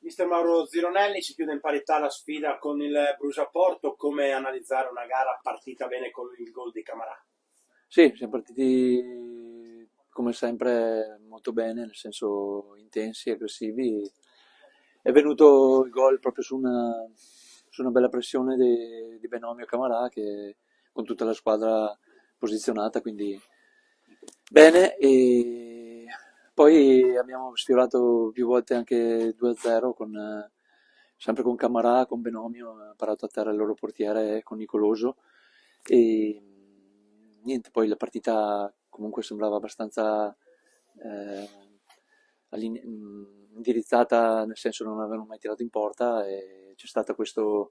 Mister Mauro Zironelli ci chiude in parità la sfida con il Brusaporto. Come analizzare una gara partita bene con il gol di Camarà? Sì, siamo partiti come sempre molto bene, nel senso intensi, aggressivi. È venuto il gol proprio su una bella pressione di Benomio e Camarà, che con tutta la squadra posizionata, quindi bene. E poi abbiamo sfiorato più volte anche 2-0 sempre con Camarà, con Benomio, ha parato a terra il loro portiere con Nicoloso. E niente, poi la partita comunque sembrava abbastanza eh, indirizzata, nel senso non avevano mai tirato in porta, e c'è stato questo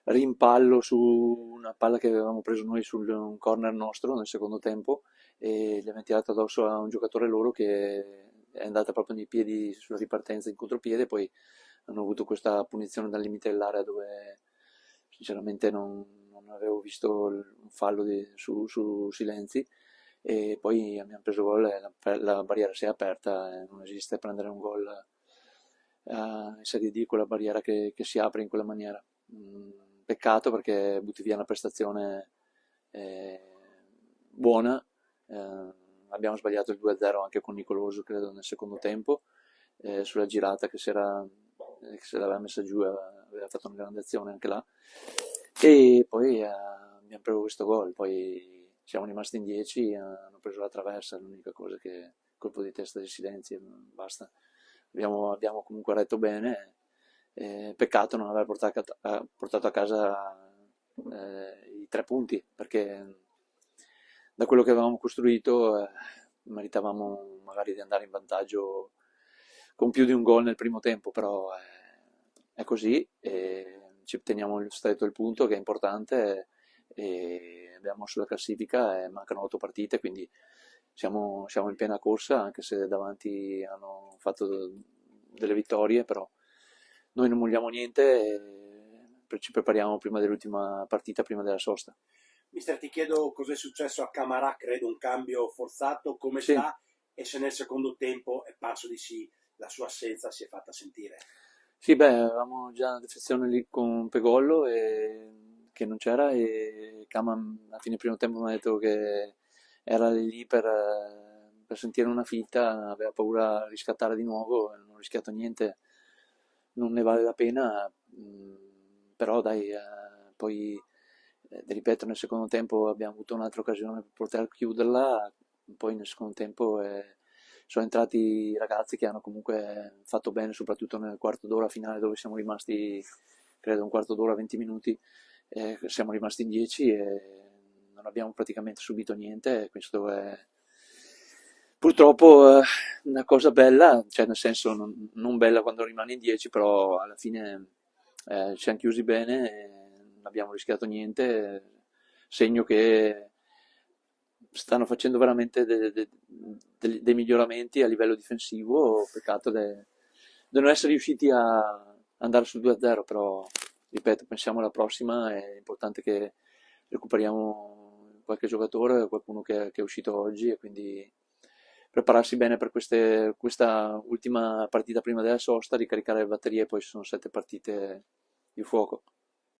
rimpallo su una palla che avevamo preso noi su un corner nostro nel secondo tempo, e gli abbiamo tirato addosso a un giocatore loro che è andata proprio nei piedi sulla ripartenza in contropiede. Poi hanno avuto questa punizione dal limite dell'area dove sinceramente non avevo visto un fallo su Silenzi, e poi abbiamo preso gol e la barriera si è aperta, e non esiste prendere un gol in Serie D con la barriera che si apre in quella maniera. Peccato, perché butti via una prestazione eh, buona. Abbiamo sbagliato il 2-0 anche con Nicoloso, credo, nel secondo tempo, sulla girata che se l'aveva messa giù, aveva fatto una grande azione anche là. E poi abbiamo preso questo gol, poi siamo rimasti in 10, hanno preso la traversa, l'unica cosa che colpo di testa di Silenzio, basta. Abbiamo comunque retto bene, peccato non aver portato a casa i 3 punti, perché da quello che avevamo costruito meritavamo magari di andare in vantaggio con più di un gol nel primo tempo, però è così, e ci teniamo stretto il punto, che è importante, e abbiamo sulla classifica e mancano 8 partite, quindi siamo in piena corsa, anche se davanti hanno fatto delle vittorie, però noi non molliamo niente, e ci prepariamo prima dell'ultima partita, prima della sosta. Mister, ti chiedo cosa è successo a Camarà, credo un cambio forzato, come Sì, sta e se nel secondo tempo è parso di sì, la sua assenza si è fatta sentire. sì, beh, avevamo già una defezione lì con Pegollo, che non c'era, e Kaman a fine primo tempo mi ha detto che era lì per sentire una fitta, aveva paura di riscattare di nuovo, non ho rischiato niente, non ne vale la pena. Però dai, poi ti ripeto, nel secondo tempo abbiamo avuto un'altra occasione per poter chiuderla, poi nel secondo tempo sono entrati i ragazzi che hanno comunque fatto bene, soprattutto nel quarto d'ora finale, dove siamo rimasti, credo, un quarto d'ora, 20 minuti, siamo rimasti in 10 e non abbiamo praticamente subito niente. E questo è purtroppo una cosa bella, cioè nel senso non bella quando rimani in 10, però alla fine ci siamo chiusi bene e non abbiamo rischiato niente, segno che stanno facendo veramente dei miglioramenti a livello difensivo. Peccato di non essere riusciti a andare sul 2-0, però ripeto, pensiamo alla prossima, è importante che recuperiamo qualche giocatore, qualcuno che è uscito oggi, e quindi prepararsi bene per questa ultima partita prima della sosta, ricaricare le batterie, poi ci sono 7 partite di fuoco.